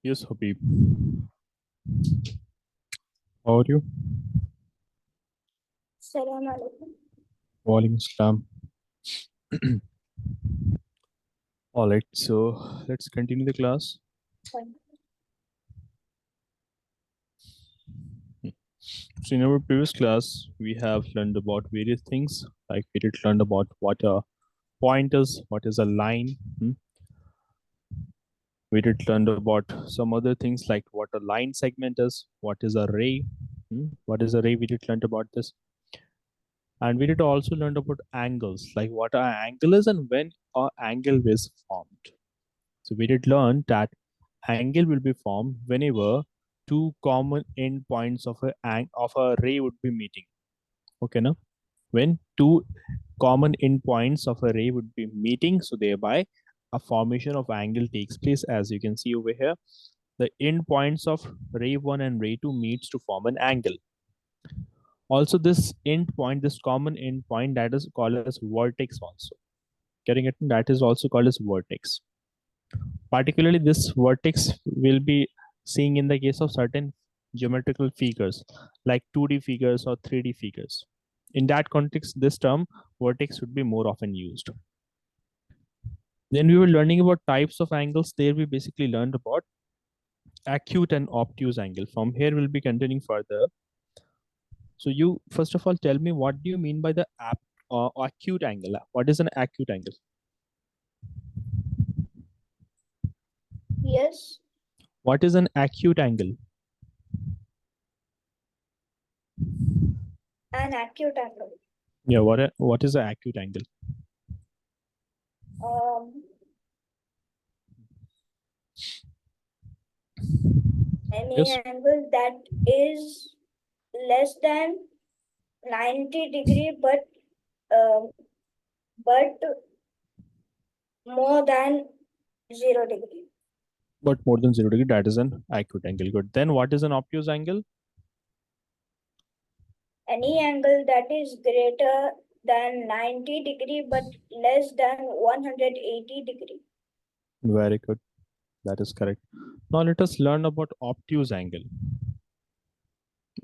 Yes, Habib. How are you? Salam alaikum. Walaikum Assalam. All right, so let's continue the class. Fine. So in our previous class, we have learned about various things. Like we did learn about what a point is, what is a line. We did learn about some other things like what a line segment is, what is a ray. What is a ray? We did learn about this. And we did also learn about angles, like what an angle is and when an angle is formed. So we did learn that angle will be formed whenever two common endpoints of a ray would be meeting. Okay, now when two common endpoints of a ray would be meeting, so thereby a formation of angle takes place. As you can see over here, the endpoints of ray 1 and ray 2 meets to form an angle. Also, this endpoint, this common endpoint, that is called as vertex also. Getting it? That is also called as vertex. Particularly, this vertex will be seen in the case of certain geometrical figures like 2D figures or 3D figures. In that context, this term vertex would be more often used. Then we were learning about types of angles. There we basically learned about acute and obtuse angle. From here we'll be continuing further. So you first of all tell me, what do you mean by the acute angle? What is an acute angle? Yes, What is an acute angle? an acute angle. Yeah, what is an acute angle? Any Yes. angle that is less than 90 degree, but more than 0 degree. But more than 0 degree, that is an acute angle. Good. Then what is an obtuse angle? Any angle that is greater than 90 degree, but less than 180 degree. Very good. That is correct. Now let us learn about obtuse angle.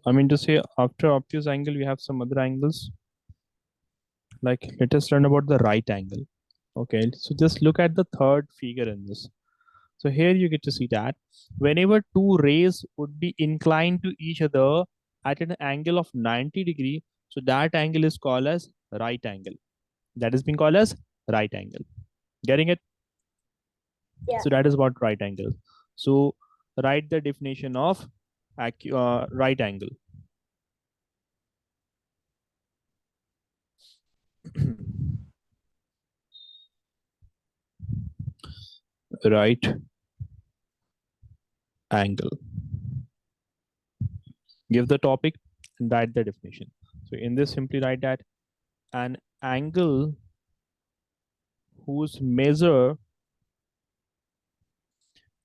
I mean to say, after obtuse angle, we have some other angles. Like let us learn about the right angle. Okay, so just look at the third figure in this. So here you get to see that whenever two rays would be inclined to each other at an angle of 90 degree, so that angle is called as right angle. That is being called as right angle. Getting it? Yeah. So that is about right angle. So write the definition of right angle. Right angle. Give the topic and write the definition. So in this, simply write that an angle whose measure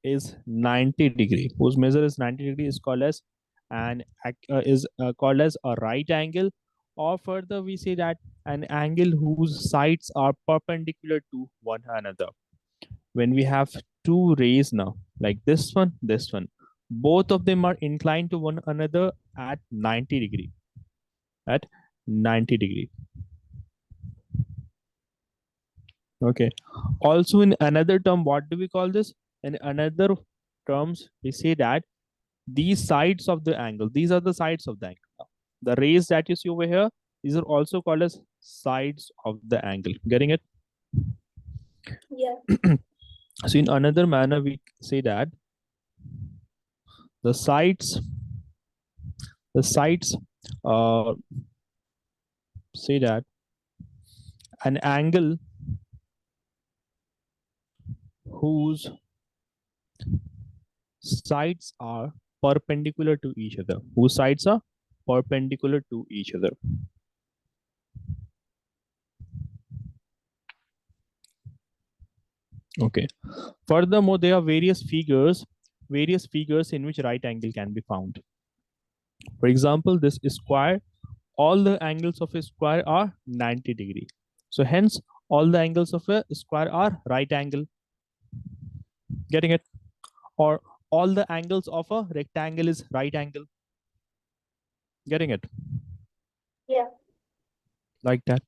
is 90 degree, whose measure is 90 degree, is called as called as a right angle. Or further we say that an angle whose sides are perpendicular to one another. When we have two rays now, like this one, both of them are inclined to one another at 90 degree. At 90 degree. Okay. Also in another term, what do we call this? In another terms, we say that these sides of the angle, these are the sides of the angle. The rays that you see over here, these are also called as sides of the angle. Getting it? Yeah. So in another manner, we say that the sides say that an angle whose sides are perpendicular to each other, whose sides are perpendicular to each other. Okay. Furthermore, there are various figures in which right angle can be found. For example, this square, all the angles of a square are 90 degree. So hence, all the angles of a square are right angle. Getting it? Or all the angles of a rectangle is right angle. Getting it? Yeah. Like that.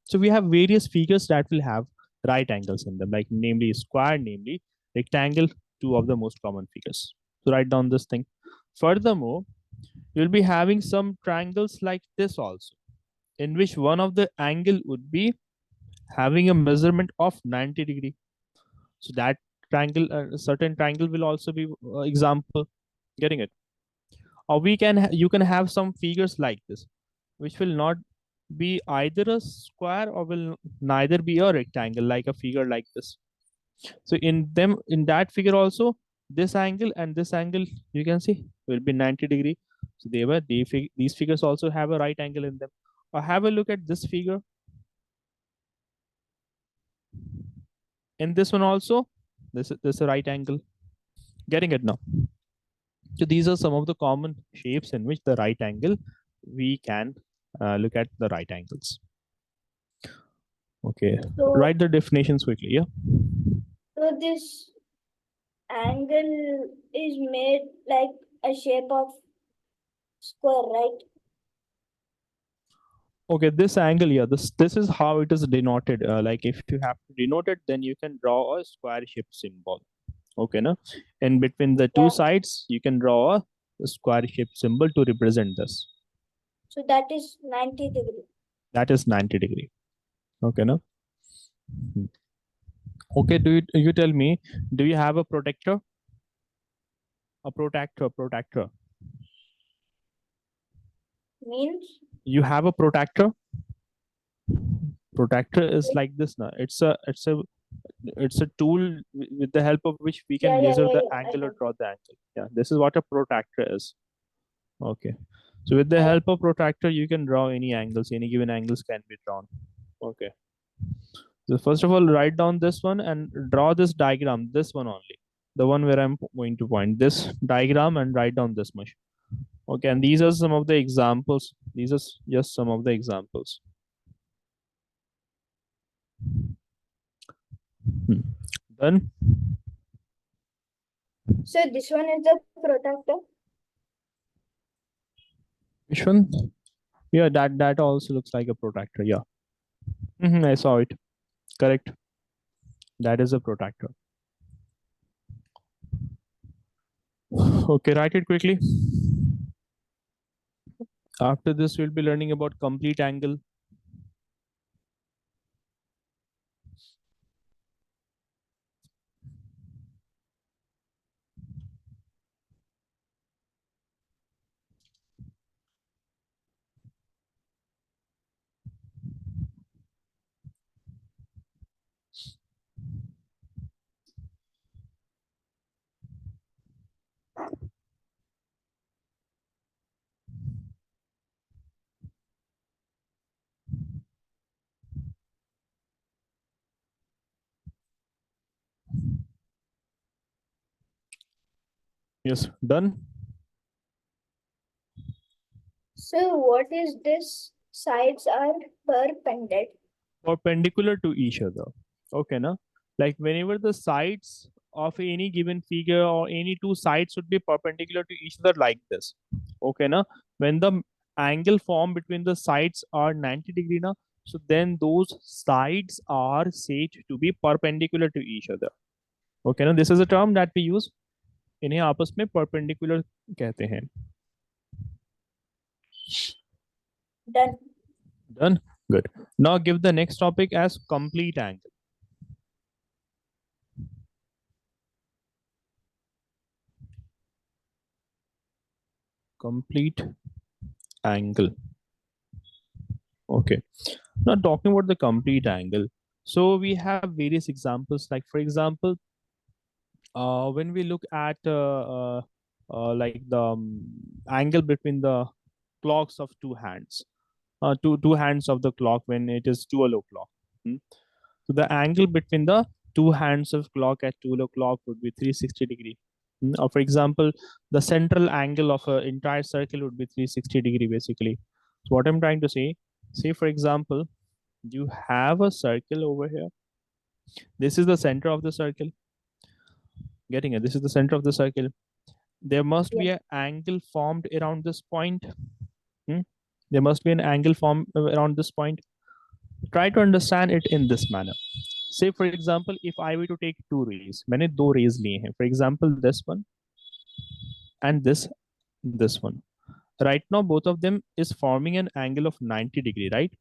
So we have various figures that will have right angles in them, like namely square, namely rectangle, two of the most common figures. So write down this thing. Furthermore, you'll be having some triangles like this also, in which one of the angle would be having a measurement of 90 degree. So that triangle, certain triangle will also be example. Getting it? Or you can have some figures like this, which will not be either a square or will neither be a rectangle, like a figure like this. So in that figure also, this angle and this angle, you can see, will be 90 degree. So these figures also have a right angle in them. Or have a look at this figure. In this one also, this is a right angle. Getting it now? So these are some of the common shapes in which the right angle we can look at the right angles. Okay, So, write the definitions quickly. Yeah. so this angle is made like a shape of square, right? Okay, this angle, yeah, this is how it is denoted. Like if you have to denote it, then you can draw a square shape symbol. Okay, no? And between the two Yeah. sides, you can draw a square shape symbol to represent this. So that is 90 degree. That is 90 degree. Okay, no? Okay, you tell me, do you have a protector? A protractor. Means, You have a protractor? Protractor is like this now. It's a tool with the help of which we can measure the I angle or have. draw the angle. Yeah, this is what a protractor is. Okay. So with the I help of protractor, you can draw any angles. Any given angles can be drawn. Okay. So first of all, write down this one and draw this diagram. This one only, the one where I'm going to point this diagram, and write down this much. Okay. And these are some of the examples. These are just some of the examples. Done. So this one is the protector. Which one? Yeah, that also looks like a protractor. Yeah. I saw it. Correct. That is a protractor. Okay, write it quickly. After this, we'll be learning about complete angle. Yes, done. So what is this? Sides are perpendicular. Perpendicular to each other. Okay, na? Like whenever the sides of any given figure or any two sides would be perpendicular to each other like this. Okay, na? When the angle formed between the sides are 90 degree na, so then those sides are said to be perpendicular to each other. Okay, ना? This is a term that we use. इन्हें आपस में perpendicular कहते हैं. Done. Done. Good. Now give the next topic as complete angle. Complete angle. Okay. Now talking about the complete angle. So we have various examples. Like for example, when we look at like the angle between the clocks of two hands, two hands of the clock when it is 12 o'clock. Hmm? So the angle between the two hands of clock at 12 o'clock would be 360 degree. Or for example, the central angle of an entire circle would be 360 degree basically. So what I'm trying to say for example, you have a circle over here. This is the center of the circle. Getting it? This is the center of the circle. there must be an angle formed around this point. There must be an angle formed around this point. Try to understand it in this manner. Say for example, if I were to take two rays, मैंने दो rays लिए हैं. For example, this one and this one. Right now, both of them is forming an angle of 90 degree, right?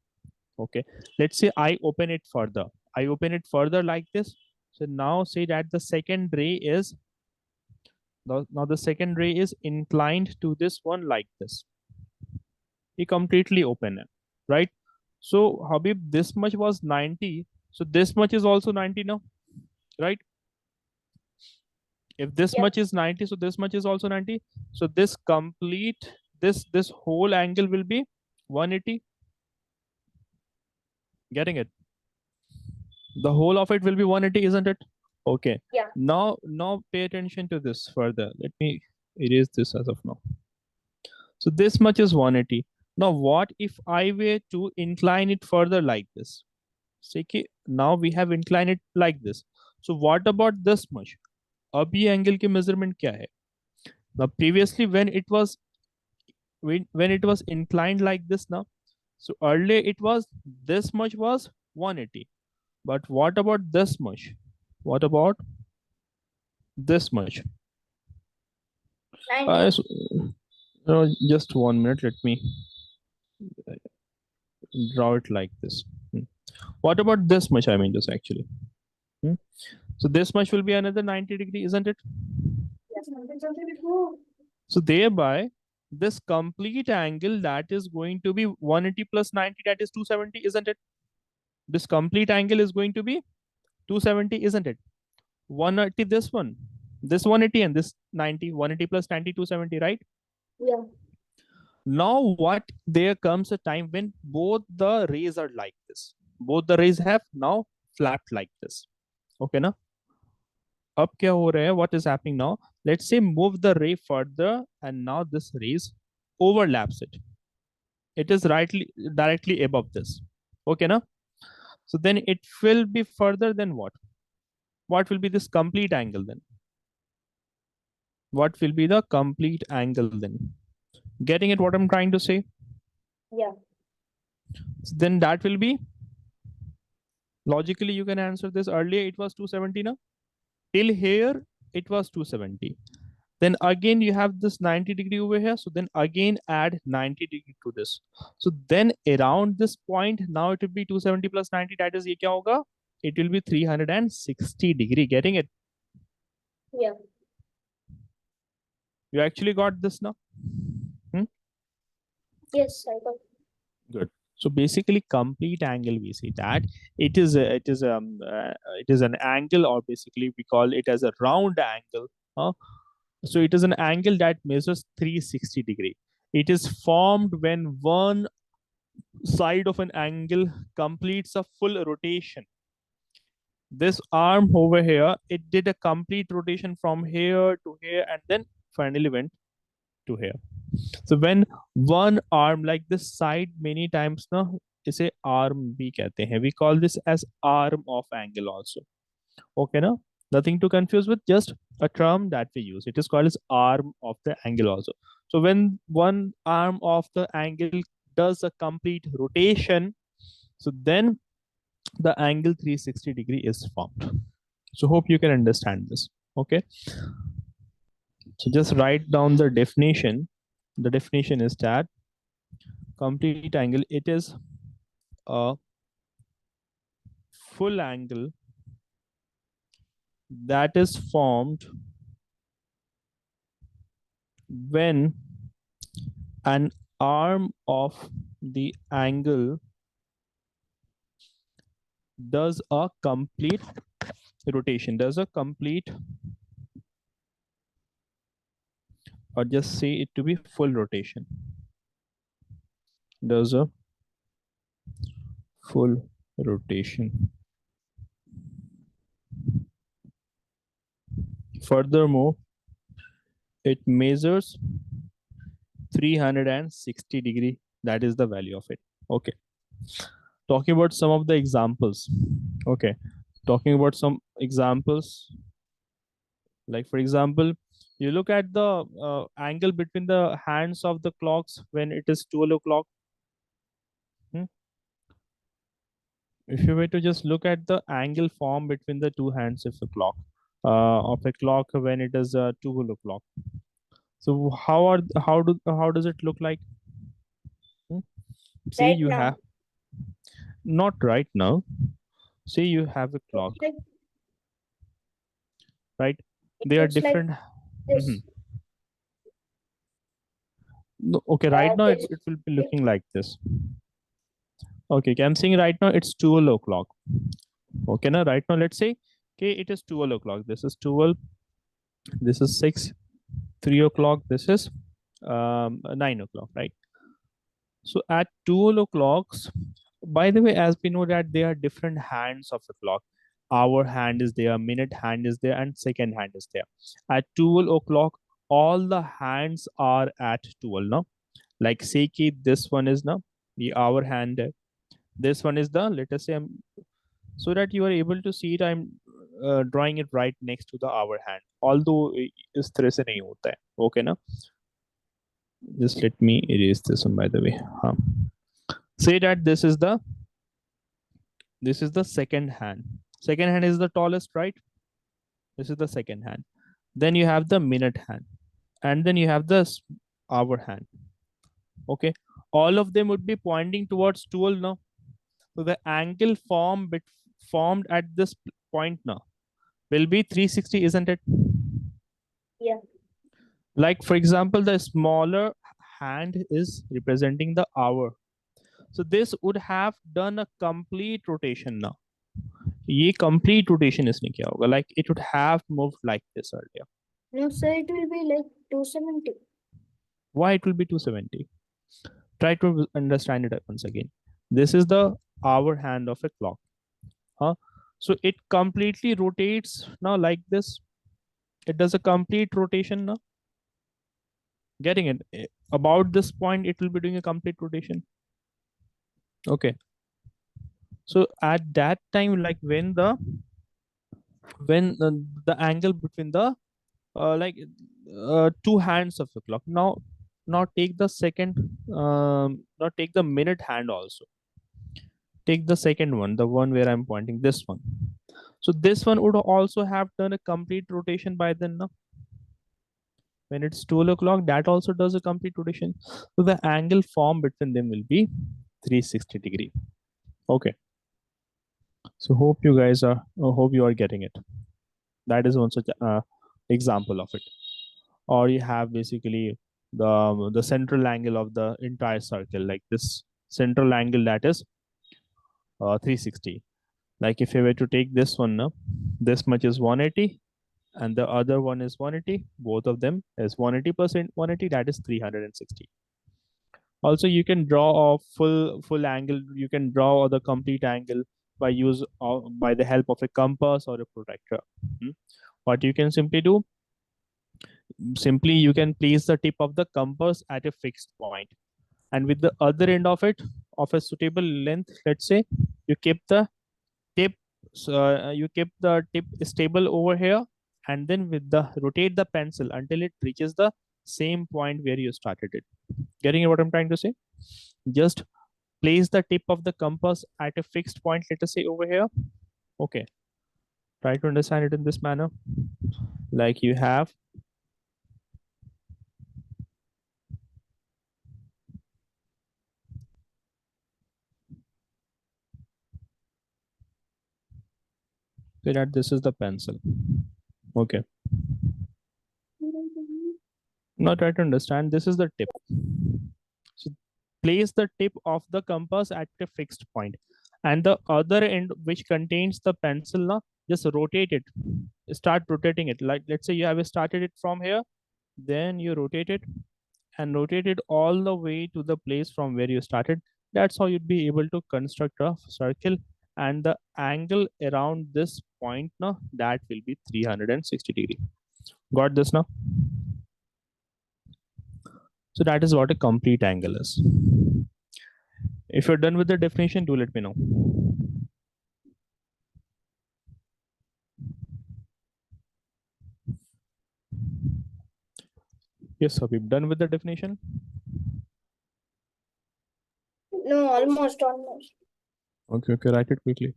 Okay. Let's say I open it further. I open it further like this. So now say that the second ray is now the second ray is inclined to this one like this. He completely open it, right? So Habib, this much was 90. So this much is also 90 now, right? If this much is 90, so this much is also 90. So this complete, this whole angle will be 180. Getting it? The whole of it will be 180, isn't it? Okay. Yeah. Now pay attention to this further. Let me erase this as of now. So this much is 180. Now what if I were to incline it further like this? Say now we have inclined it like this. So what about this much? अब ये angle की measurement क्या है? Now previously when it was inclined like this now, so earlier it was this much was 180. But what about this much? What about this much? 90. Just 1 minute. Let me draw it like this. What about this much? I mean this actually. So this much will be another 90 degree, isn't it? So thereby, this complete angle that is going to be 180 plus 90, that is 270, isn't it? This complete angle is going to be 270, isn't it? 180 this one, this 180 and this 90, 180 plus 90, 270, right? Yeah. Now what, there comes a time when both the rays are like this. Both the rays have now flapped like this. Okay, now? अब क्या हो रहा है? What is happening now? Let's say move the ray further and now this rays overlaps it. It is directly above this. Okay, now? So then it will be further than what? What will be this complete angle then? What will be the complete angle then? Getting it what I'm trying to say? Yeah. So then that will be, logically you can answer this. Earlier it was 270 now. Till here it was 270. Then again you have this 90 degree over here. So then again add 90 degree to this. So then around this point, now it will be 270 plus 90. That is, ye kya hoga? It will be 360 degree. Getting it? Yeah. You actually got this now? Yes, I got. Good. So basically, complete angle, we see that it is an angle, or basically we call it as a round angle. So it is an angle that measures 360 degree. It is formed when one side of an angle completes a full rotation. This arm over here, it did a complete rotation from here to here and then finally went to here. So when one arm, like this side many times now, इसे arm भी कहते हैं. We call this as arm of angle also. Okay, now nothing to confuse with, just a term that we use. It is called as arm of the angle also. So when one arm of the angle does a complete rotation, so then the angle 360 degree is formed. So hope you can understand this. Okay. So just write down the definition. The definition is that complete angle, it is a full angle that is formed when an arm of the angle does a complete rotation, or just say it to be full rotation, does a full rotation. Furthermore, it measures 360 degree. That is the value of it. Okay. Talking about some of the examples. Okay. Talking about some examples. Like for example, You look at the angle between the hands of the clocks when it is 12 o'clock. Hmm? If you were to just look at the angle formed between the two hands of a clock when it is 12 o'clock. So how does it look like? Hmm? Say Right you now, have not right now. Say you have a it's clock, like right? it They are looks like different. Mhm. this. No, okay, right now This it will be it, looking like this. Okay, I'm saying right now it's 12 o'clock. Okay, now right now let's say okay it is 12 o'clock. This is 12. This is 6. 3 o'clock. This is 9 o'clock, right? So at 12 o'clocks, by the way, as we know that there are different hands of the clock. Hour hand is there, minute hand is there, and second hand is there. At 12 o'clock, all the hands are at 12 now. Like say ki this one is now the hour hand. This one is the let us say so that you are able to see it. I'm drawing it right next to the hour hand. Although is तरह से नहीं होता है. Okay ना? Just let me erase this one by the way. Say that this is the second hand. Second hand is the tallest, right? This is the second hand. Then you have the minute hand, and then you have the hour hand. Okay, all of them would be pointing towards 12 now. So the angle formed at this point now will be 360, isn't it? yeah. Like for example, the smaller hand is representing the hour. So this would have done a complete rotation now. ये complete rotation इसने किया होगा. Like it would have moved like this earlier. No, sir, it will be like 270. Why it will be 270? Try to understand it once again. This is the hour hand of a clock. Huh? So it completely rotates now like this. It does a complete rotation now. Getting it? About this point, it will be doing a complete rotation. Okay. So at that time, like when the angle between the two hands of the clock. Now take the second. Now take the minute hand also. Take the second one, the one where I'm pointing. This one. So this one would also have done a complete rotation by then. No? When it's 12 o'clock, that also does a complete rotation. So the angle formed between them will be 360 degree. Okay. So hope you guys are. Hope you are getting it. That is one such example of it. Or you have basically the central angle of the entire circle, like this central angle that is 360. Like if you were to take this one now, this much is 180 and the other one is 180. Both of them is 180%, 180, that is 360. Also you can draw a full angle. You can draw the complete angle by the help of a compass or a protractor. Hmm. What you can simply do, simply you can place the tip of the compass at a fixed point, and with the other end of it of a suitable length, let's say you keep the tip you keep the tip stable over here, and then with the rotate the pencil until it reaches the same point where you started it. Getting what I'm trying to say? Just place the tip of the compass at a fixed point, let us say over here. Okay, try to understand it in this manner. Like you have say that this is the pencil. Okay, now try to understand this is the tip. So place the tip of the compass at a fixed point, and the other end which contains the pencil now, just rotate it. Start rotating it. Like let's say you have started it from here, then you rotate it and rotate it all the way to the place from where you started. That's how you'd be able to construct a circle, and the angle around this point now, that will be 360 degree. Got this now? So that is what a complete angle is. If you're done with the definition, do let me know. Yes, Habib, done with the definition? No, almost. Okay, write it quickly.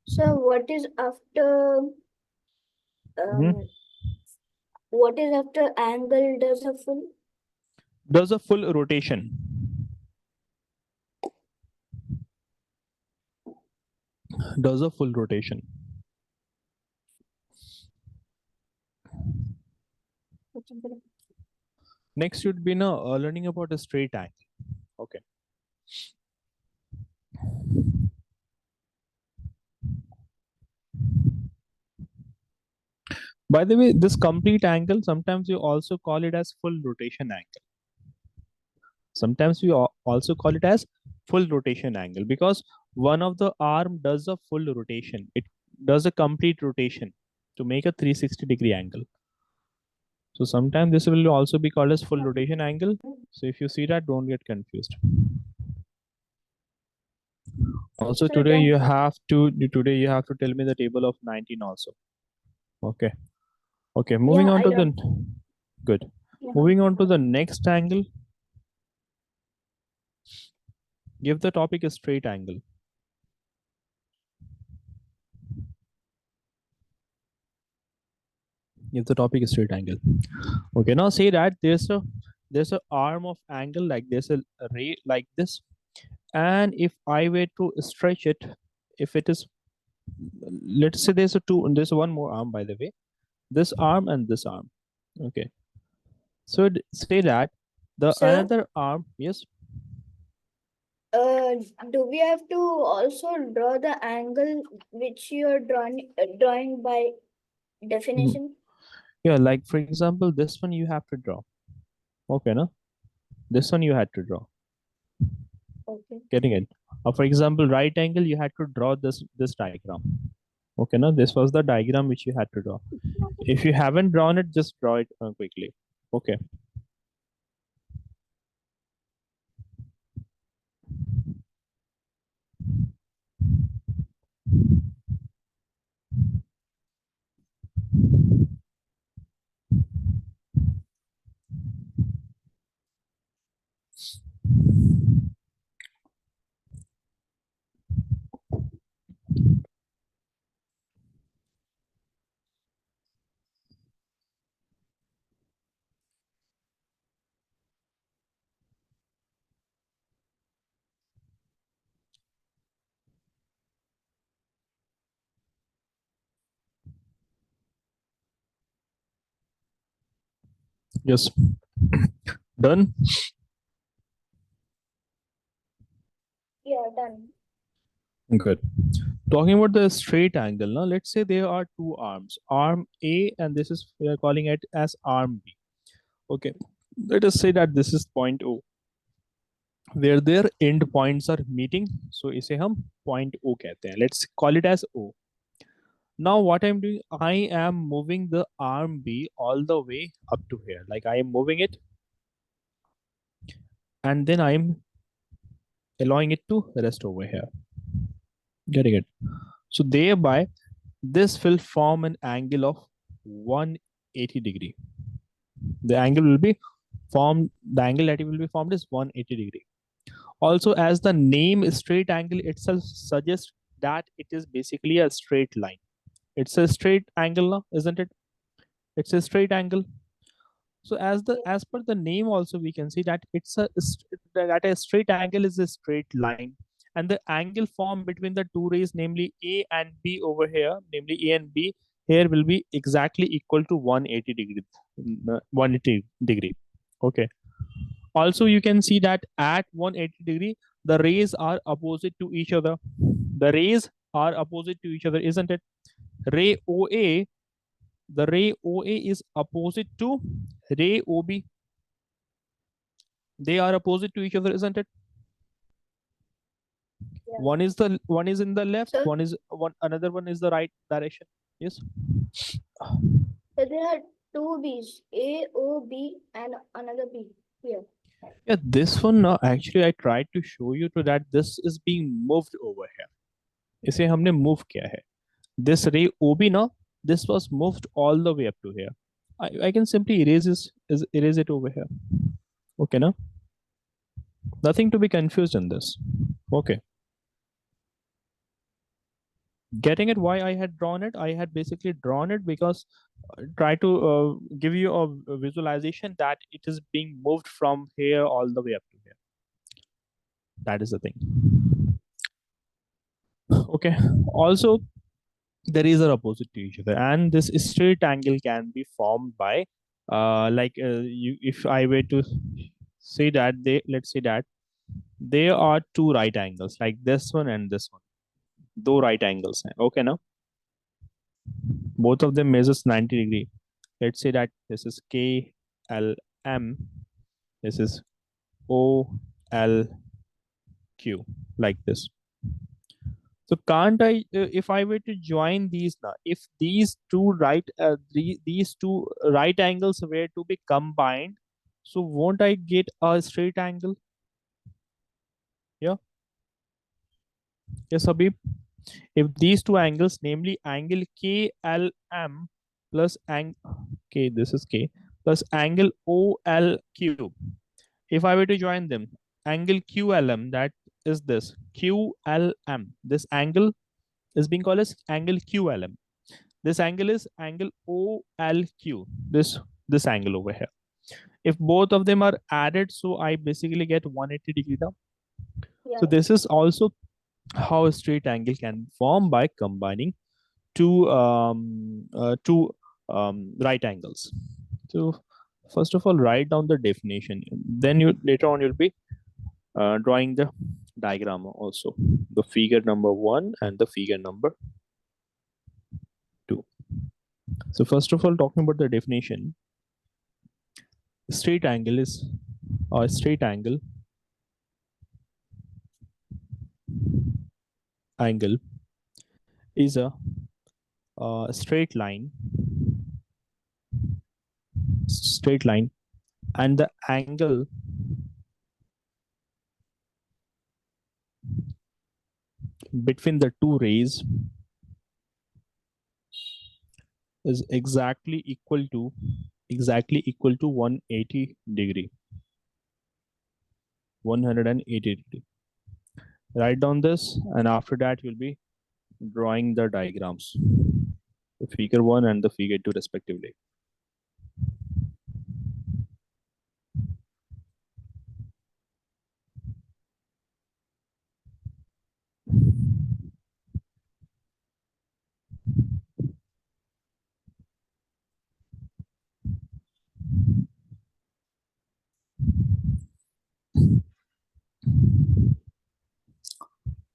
So what is after Mhm. what is after angle does a full? Does a full rotation. Does a full rotation. Next should be now learning about a straight angle. Okay. By the way, this complete angle, sometimes you also call it as full rotation angle. Sometimes we also call it as full rotation angle because one of the arm does a full rotation. It does a complete rotation to make a 360-degree angle. So sometimes this will also be called as full rotation angle. So if you see that, don't get confused. Also So today then, you have to tell me the table of 19 also. Okay. Okay, moving yeah, on I to the don't. good. Yeah. Moving on to the next angle. Give the topic a straight angle. Give the topic a straight angle. Okay, now say that there's a arm of angle like there's a ray like this, and if I were to stretch it, if it is, let's say there's one more arm by the way, this arm and this arm. Okay, so say that the So another arm, yes. uh, do we have to also draw the angle which you are drawing by Mhm. definition? Yeah, like for example, this one you have to draw. Okay, no, this one you had to draw. Okay. Getting it? For example, right angle, you had to draw this diagram. Okay, now this was the diagram which you had to draw. If you haven't drawn it, just draw it quickly. Okay. Yes. Done. Yeah, done. Good. Talking about the straight angle, now let's say there are two arms, arm A, and this is we are calling it as arm B. Okay. Let us say that this is point O, where their end points are meeting. So इसे हम point O कहते हैं. Let's call it as O. Now what I'm doing, I am moving the arm B all the way up to here. Like I am moving it, and then I'm allowing it to rest over here. Getting it? So thereby, this will form an angle of 180 degree. The angle will be formed, the angle that will be formed is 180 degree. Also, as the name straight angle itself suggests that it is basically a straight line. It's a straight angle now, isn't it? It's a straight angle. So as per the name also we can see that that a straight angle is a straight line, and the angle formed between the two rays, namely A and B over here, namely A and B here will be exactly equal to 180 degree. 180 degree. Okay. Also you can see that at 180 degree the rays are opposite to each other. The rays are opposite to each other, isn't it? Ray OA, the ray OA is opposite to ray OB. They are opposite to each other, isn't it? Yeah. One is in the left, So one is one another one is the right direction. Yes. So there are two B's, A, O, B, and another B here. Yeah, this one actually I tried to show you to that this is being moved over here. इसे हमने move किया है. This ray OB now, this was moved all the way up to here. I can simply erase it over here. Okay, now nothing to be confused in this. Okay. Getting it why I had drawn it? I had basically drawn it because try to give you a visualization that it is being moved from here all the way up to here. That is the thing. Okay. Also, there is an opposite to each other, and this straight angle can be formed by if I were to say that let's say that there are two right angles like this one and this one. Two right angles. Okay, now both of them measures 90 degree. Let's say that this is KLM, this is OLQ, like this. So can't I, if I were to join these now, if these two right angles were to be combined, so won't I get a straight angle? Yeah. Yes, Habib. If these two angles, namely angle KLM plus angle K, this is K, plus angle OLQ, if I were to join them, angle QLM, that is this QLM, this angle is being called as angle QLM. This angle is angle OLQ, this angle over here. If both of them are added, so I basically get 180 degree now. Yeah. So this is also how a straight angle can form by combining two right angles. So first of all, write down the definition. Then you later on you'll be drawing the diagram also, the figure number 1 and the figure number 2. So first of all, talking about the definition, straight angle is a straight angle is a straight line, and the angle between the two rays is exactly equal to 180 degree. 180 degree. Write down this, and after that you'll be drawing the diagrams, the figure 1 and the figure 2 respectively.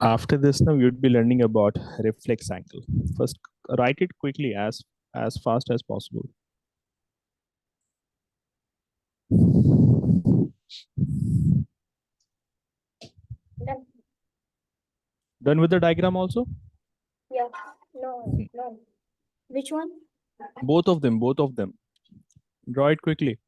After this, now you'd be learning about reflex angle. First, write it quickly as fast as possible. Done. Done with the diagram also? Yeah. No, no. Which one? Both of them, both of them. Draw it quickly.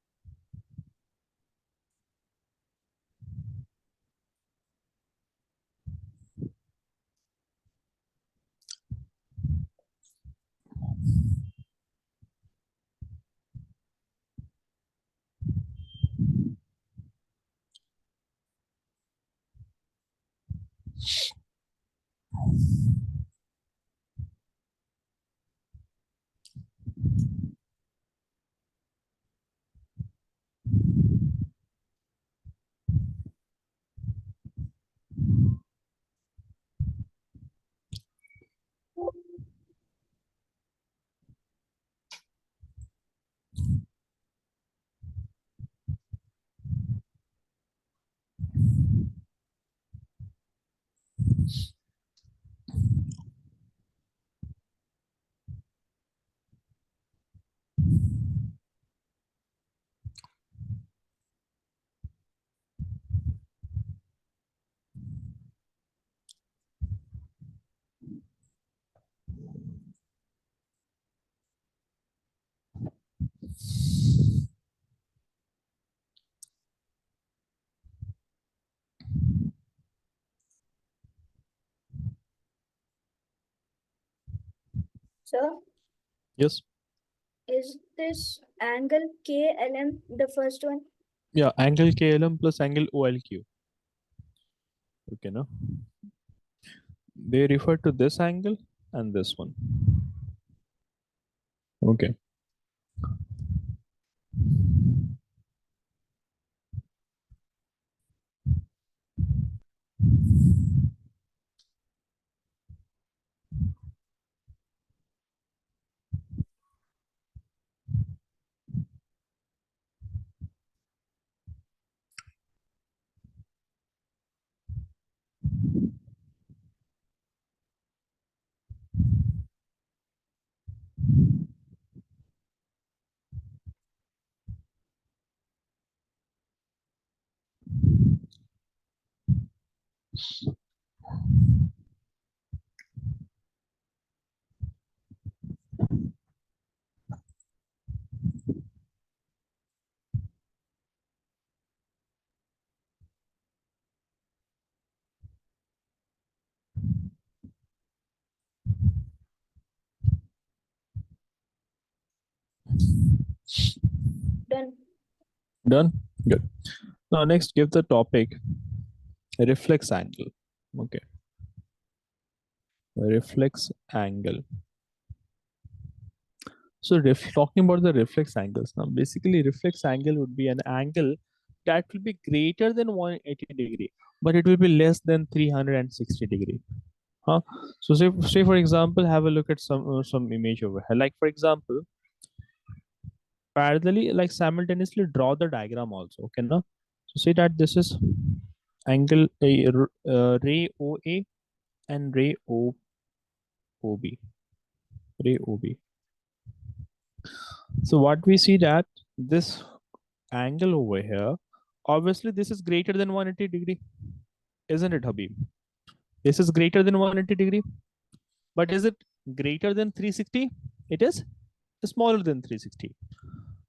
So, Yes. is this angle KLM the first one? Yeah, angle KLM plus angle OLQ. Okay, no? They refer to this angle and this one. Okay. Done. Done? Good. Now next give the topic reflex angle. Okay. Reflex angle. So talking about the reflex angles now, basically reflex angle would be an angle that will be greater than 180 degree, but it will be less than 360 degree. Huh? So say for example, have a look at some image over here. Like for example, parallelly, like simultaneously draw the diagram also. Okay, now so say that this is angle ray OA and ray OB, ray OB. So what we see that this angle over here, obviously this is greater than 180 degree, isn't it, Habib? This is greater than 180 degree, but is it greater than 360? It is smaller than 360.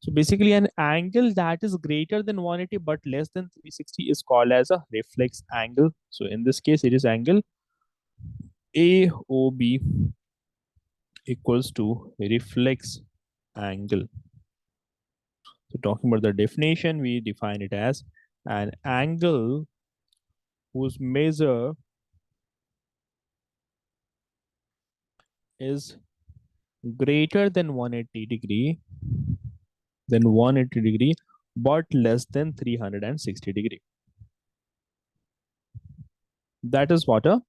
So basically an angle that is greater than 180 but less than 360 is called as a reflex angle. So in this case, it is angle AOB equals to reflex angle. So talking about the definition, we define it as an angle whose measure is greater than 180 degree but less than 360 degree. That is what a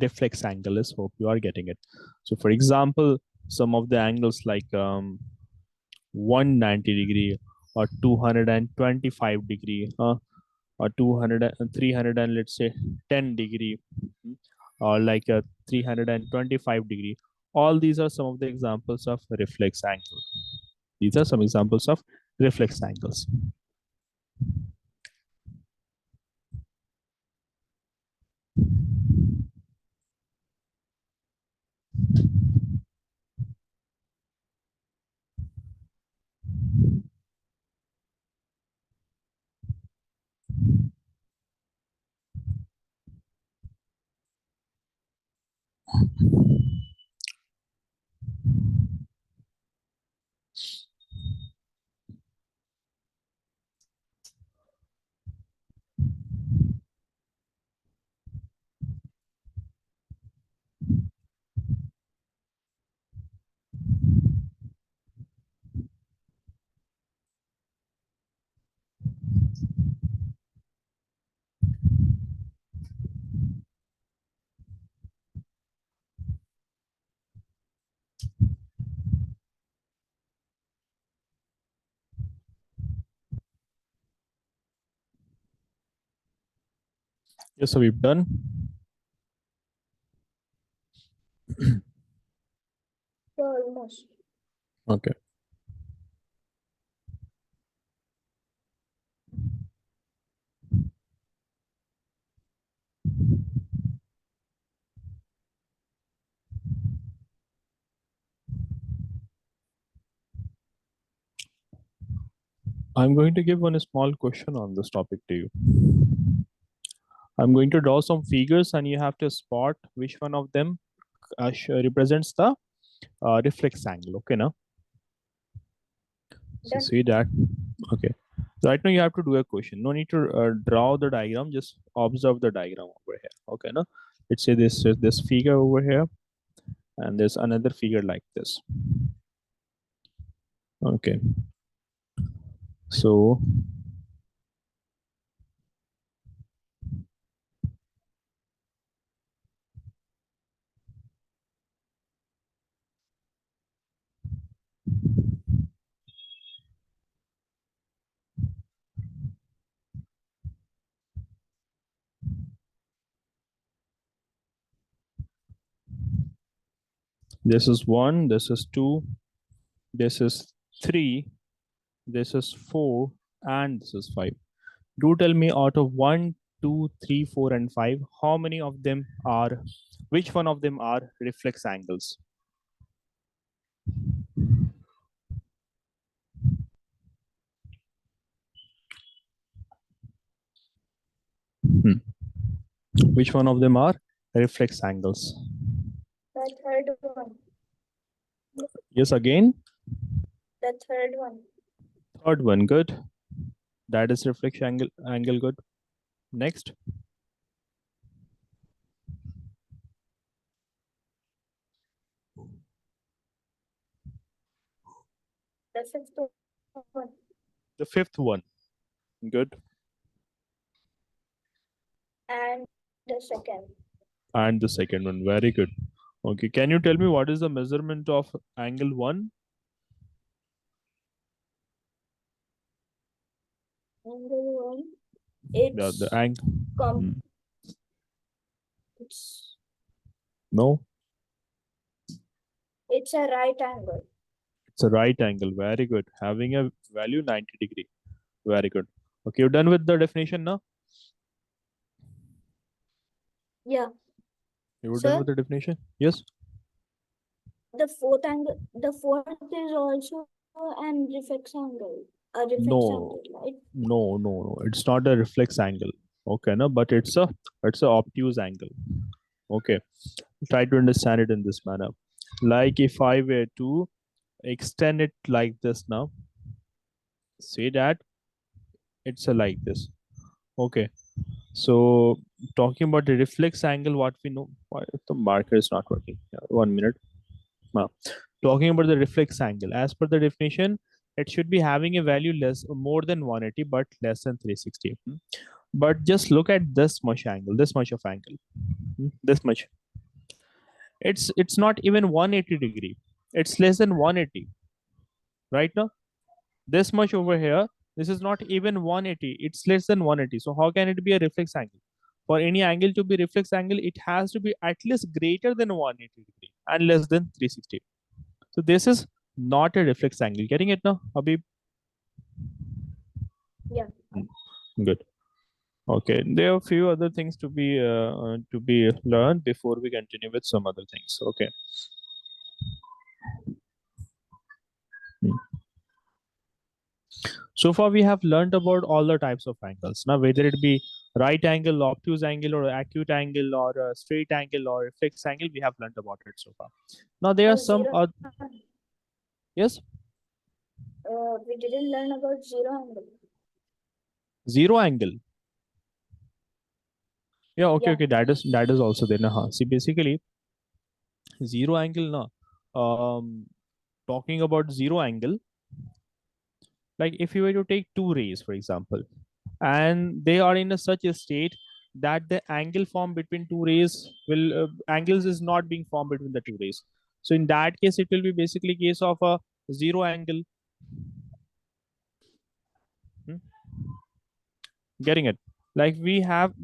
reflex angle is. Hope you are getting it. So for example, some of the angles like 190 degree or 225 degree or 200 and 300 and let's say 10 degree, or like a 325 degree. All these are some of the examples of reflex angle. These are some examples of reflex angles. Yes, so we've done. Almost. Okay. I'm going to give one small question on this topic to you. I'm going to draw some figures and you have to spot which one of them represents the reflex angle. Okay, now so Done. see that. Okay, so right now you have to do a question. No need to draw the diagram. Just observe the diagram over here. Okay, now let's say this is this figure over here, and there's another figure like this. Okay, so this is 1, this is 2, this is 3, this is 4, and this is 5. Do tell me out of 1, 2, 3, 4, and 5, how many of them are, which one of them are reflex angles? Hmm. Which one of them are reflex angles? The third one. Yes, again. The third one. Third one, good. That is reflex angle, good. Next. The fifth one. The fifth one, good. And the second. And the second one, very good. Okay, can you tell me what is the measurement of angle 1? Angle one. Yeah, the It's angle. it's No, it's a right angle. it's a right angle. Very good. Having a value 90 degree. Very good. Okay, you're done with the definition now? Yeah. You're done Sir, with the definition? Yes? the fourth angle. The fourth is also an reflex angle. A reflex No, angle, right? no. It's not a reflex angle. Okay, no, but it's a obtuse angle. Okay, try to understand it in this manner. Like if I were to extend it like this now, say that it's a like this. Okay, so talking about the reflex angle, what we know, why the marker is not working. Yeah, 1 minute. Now, talking about the reflex angle, as per the definition, it should be having a value less, more than 180, but less than 360. But just look at this much angle, this much of angle, this much. It's not even 180 degree. It's less than 180, right now. This much over here, this is not even 180. It's less than 180. So how can it be a reflex angle? For any angle to be reflex angle, it has to be at least greater than 180 degree and less than 360. So this is not a reflex angle. Getting it now, Habib? Yeah. Good. Okay. There are a few other things to be learned before we continue with some other things. Okay. Hmm. So far, we have learned about all the types of angles. Now, whether it be right angle, obtuse angle, or acute angle, or straight angle, or fixed angle, we have learned about it so far. Now, there are some Zero. other. Yes. We didn't learn about zero angle. Zero angle. Yeah. Okay. Yeah. Okay. That is also there. Nah. See, basically, zero angle. Now, talking about zero angle, like if you were to take two rays, for example, and they are in such a state that the angle formed between two rays will angles is not being formed between the two rays. So in that case, it will be basically case of a zero angle. Hmm? Getting it? Like we have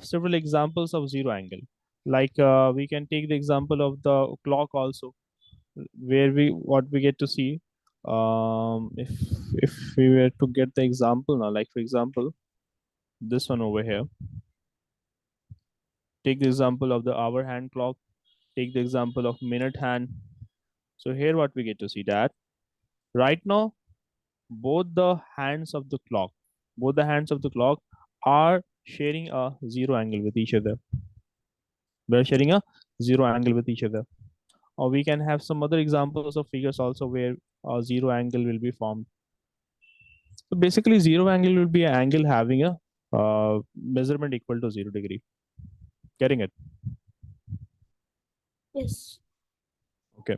several examples of zero angle. Like we can take the example of the clock also, where we what we get to see. If we were to get the example now, like for example, this one over here. Take the example of the hour hand clock. Take the example of minute hand. So here what we get to see that right now, both the hands of the clock, both the hands of the clock are sharing a zero angle with each other. They're sharing a zero angle with each other. Or we can have some other examples of figures also where a zero angle will be formed. So basically, zero angle will be an angle having a measurement equal to 0 degree. Getting it? Yes. Okay.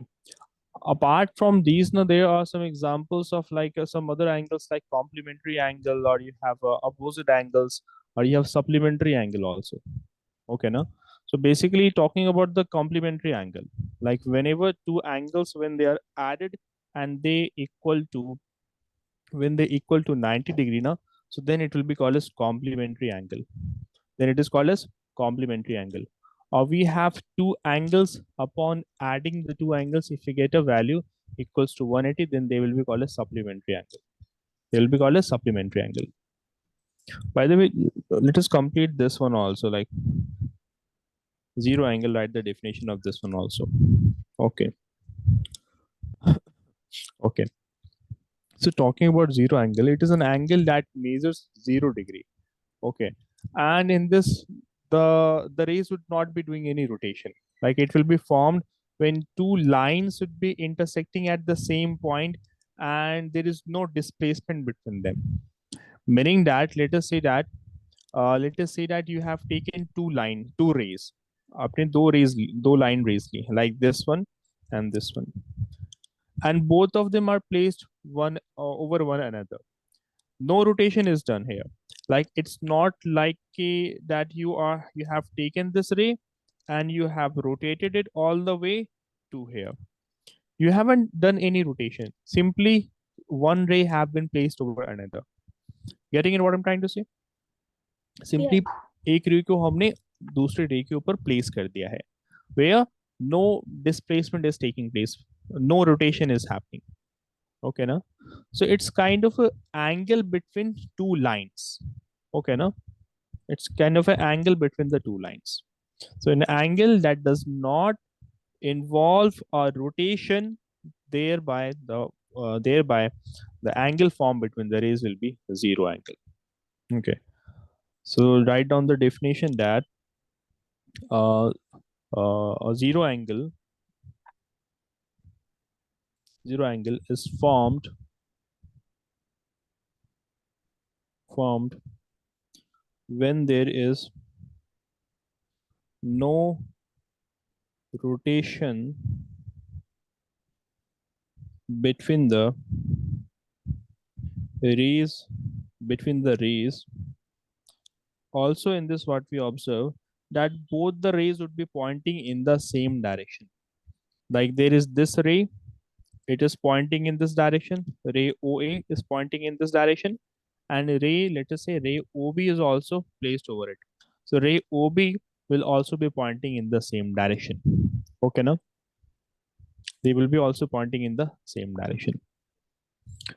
Apart from these, now there are some examples of like some other angles like complementary angle, or you have opposite angles, or you have supplementary angle also. Okay, now. So basically, talking about the complementary angle, like whenever two angles when they are added and they equal to when they equal to 90 degree now, so then it will be called as complementary angle. Then it is called as complementary angle. Or we have two angles, upon adding the two angles, if we get a value equals to 180, then they will be called as supplementary angle. They will be called as supplementary angle. By the way, let us complete this one also, like zero angle, write the definition of this one also. Okay. Okay. So talking about zero angle, it is an angle that measures 0 degree. Okay. And in this, the rays would not be doing any rotation. Like it will be formed when two lines would be intersecting at the same point and there is no displacement between them. Meaning that let us say that you have taken two rays. अपने दो line rays Lee, like this one and this one, and both of them are placed one over one another. No rotation is done here. Like it's not like that you have taken this ray and you have rotated it all the way to here. You haven't done any rotation. Simply one ray have been placed over another. Getting it what I'm trying to say? Yeah. Simply एक रे को हमने दूसरे रे के ऊपर place कर दिया है, where no displacement is taking place, no rotation is happening. Okay, na? So it's kind of a angle between two lines. Okay, na? It's kind of an angle between the two lines. So an angle that does not involve a rotation, thereby the angle formed between the rays will be zero angle. Okay. So write down the definition that uh, a zero angle is formed when there is no rotation between the rays also. In this, what we observe, that both the rays would be pointing in the same direction. Like there is this ray, it is pointing in this direction, ray OA is pointing in this direction, and ray, let us say ray OB is also placed over it. So ray OB will also be pointing in the same direction. Okay, now they will be also pointing in the same direction.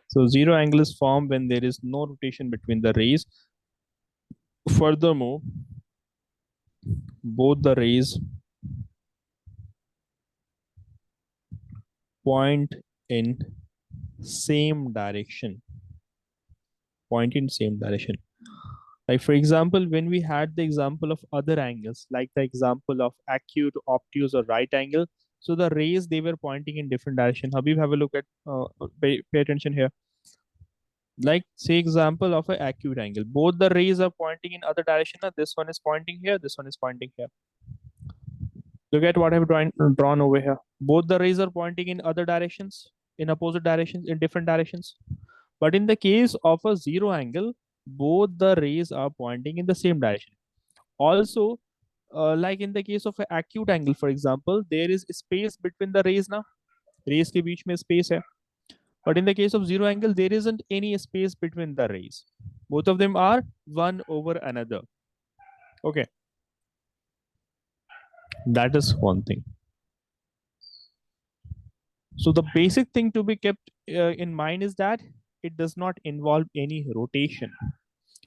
So zero angle is formed when there is no rotation between the rays. Furthermore, both the rays point in same direction. Point in same direction. Like for example, when we had the example of other angles, like the example of acute, obtuse, or right angle, so the rays they were pointing in different direction. Habib, have a look at pay attention here. Like say example of an acute angle, both the rays are pointing in other direction. This one is pointing here, this one is pointing here. Look at what I've drawn over here. Both the rays are pointing in other directions, in opposite directions, in different directions. But in the case of a zero angle, both the rays are pointing in the same direction. Also, like in the case of an acute angle, for example, there is space between the rays now. Rays के बीच में space है. But in the case of zero angle, there isn't any space between the rays. Both of them are one over another. Okay. That is one thing. So the basic thing to be kept in mind is that it does not involve any rotation.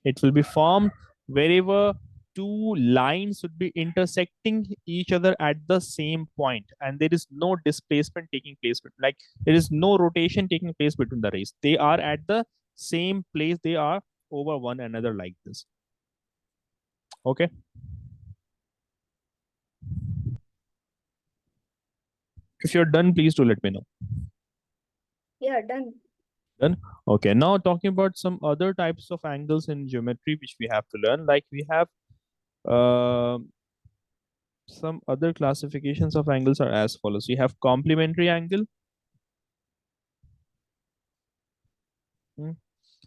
It will be formed wherever two lines would be intersecting each other at the same point, and there is no displacement taking place. Like there is no rotation taking place between the rays. They are at the same place. They are over one another like this. Okay. If you're done, please do let me know. Yeah, done. Done. Okay. Now talking about some other types of angles in geometry which we have to learn. Like we have some other classifications of angles are as follows. You have complementary angle.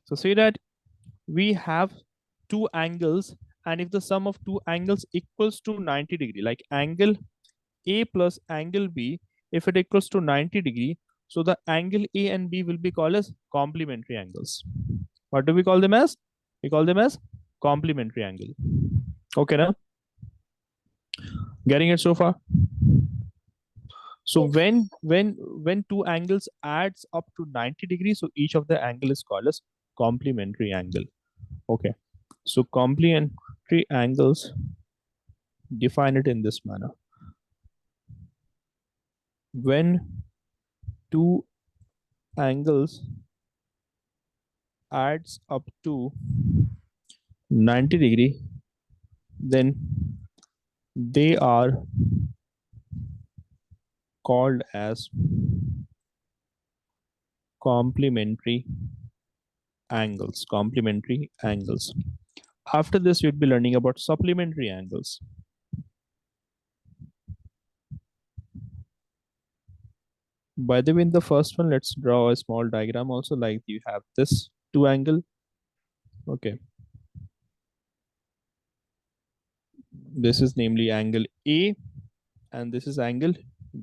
So say that we have two angles, and if the sum of two angles equals to 90 degree, like angle A plus angle B, if it equals to 90 degree, so the angle A and B will be called as complementary angles. What do we call them as? We call them as complementary angle. Okay, now getting it so far? So Yes. when two angles adds up to 90 degrees, so each of the angle is called as complementary angle. Okay. So complementary angles, define it in this manner. When two angles adds up to 90 degree, then they are called as complementary angles. Complementary angles. After this, we'd be learning about supplementary angles. By the way, in the first one, let's draw a small diagram also, like you have this two angle. Okay. This is namely angle A and this is angle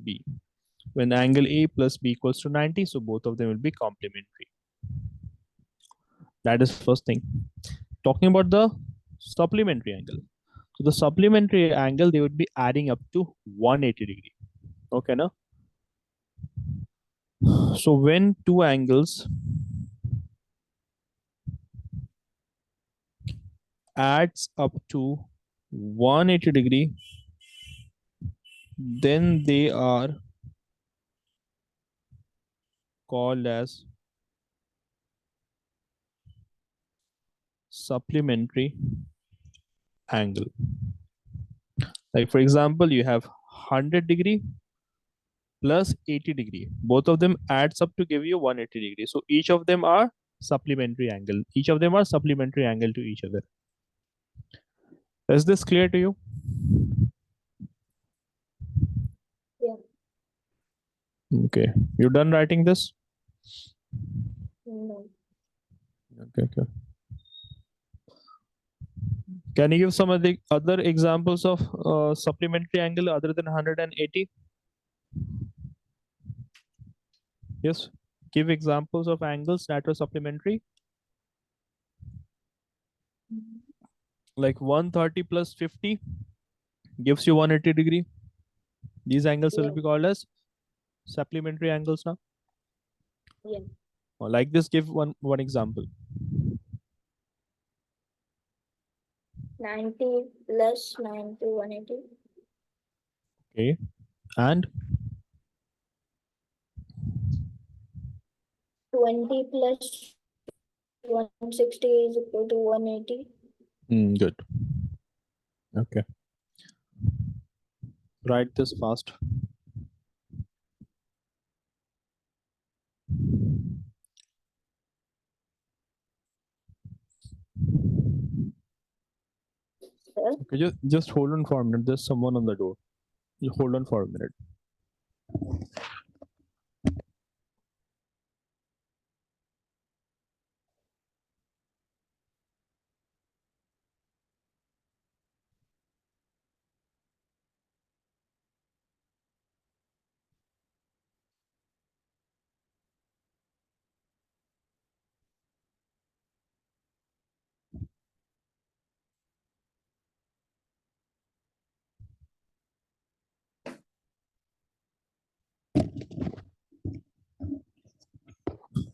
B. When angle A plus B equals to 90, so both of them will be complementary. That is first thing. Talking about the supplementary angle. So the supplementary angle, they would be adding up to 180 degree. Okay, now. So when two angles adds up to 180 degree, then they are called as supplementary angle. Like for example, you have 100 degree plus 80 degree. Both of them adds up to give you 180 degree. So each of them are supplementary angle. Each of them are supplementary angle to each other. Is this clear to you? Yeah. Okay. You done writing this? No. Okay, okay. Can you give some of the other examples of supplementary angle other than 180? Yes. Give examples of angles that are supplementary. Like 130 plus 50 gives you 180 degree. These angles will Yeah. be called as supplementary angles now. Yeah. Or like this, give one example. 90 plus 90, 180. Okay. And 20 plus 160 is equal to 180. good. Okay. Write this fast. Sir? Okay, just hold on for a minute. There's someone on the door. You hold on for a minute.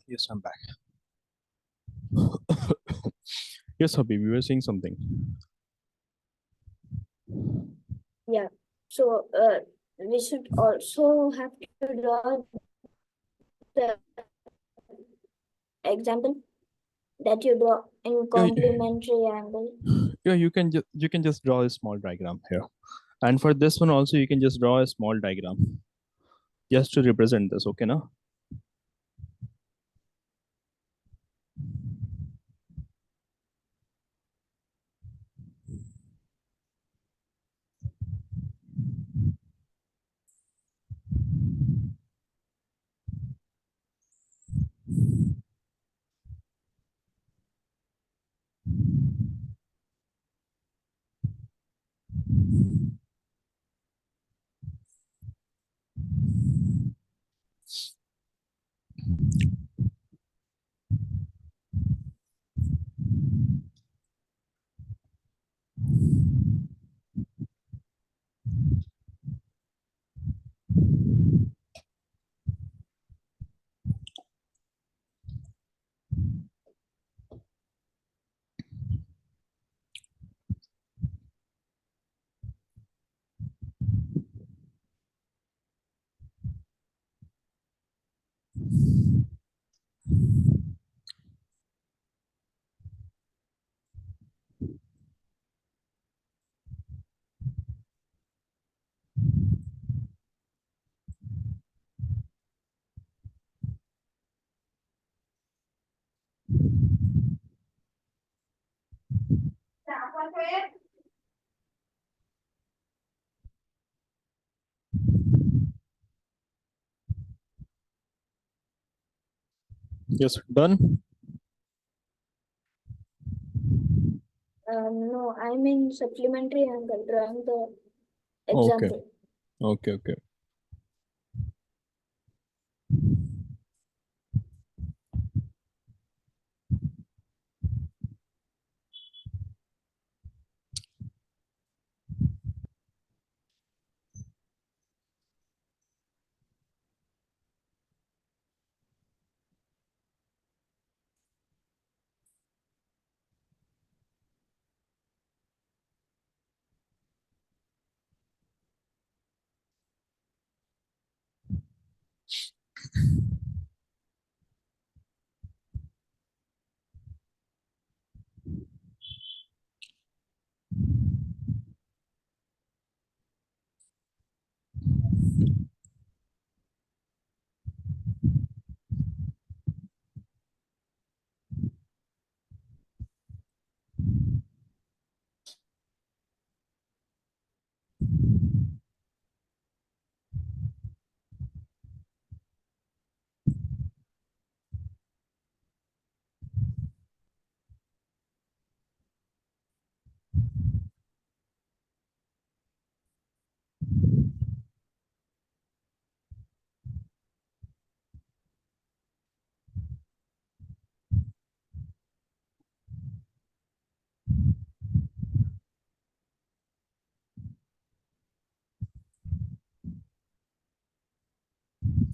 Yes, I'm back. Yes, Habib, you were saying something. Yeah. So we should also have to draw the example that you draw in complementary angle. Yeah, you can just draw a small diagram here. And for this one also, you can just draw a small diagram. just to represent this. Okay, now. Yes, done. No, I mean supplementary angle, drawing the Okay, example. okay, okay.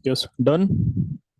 Yes, done.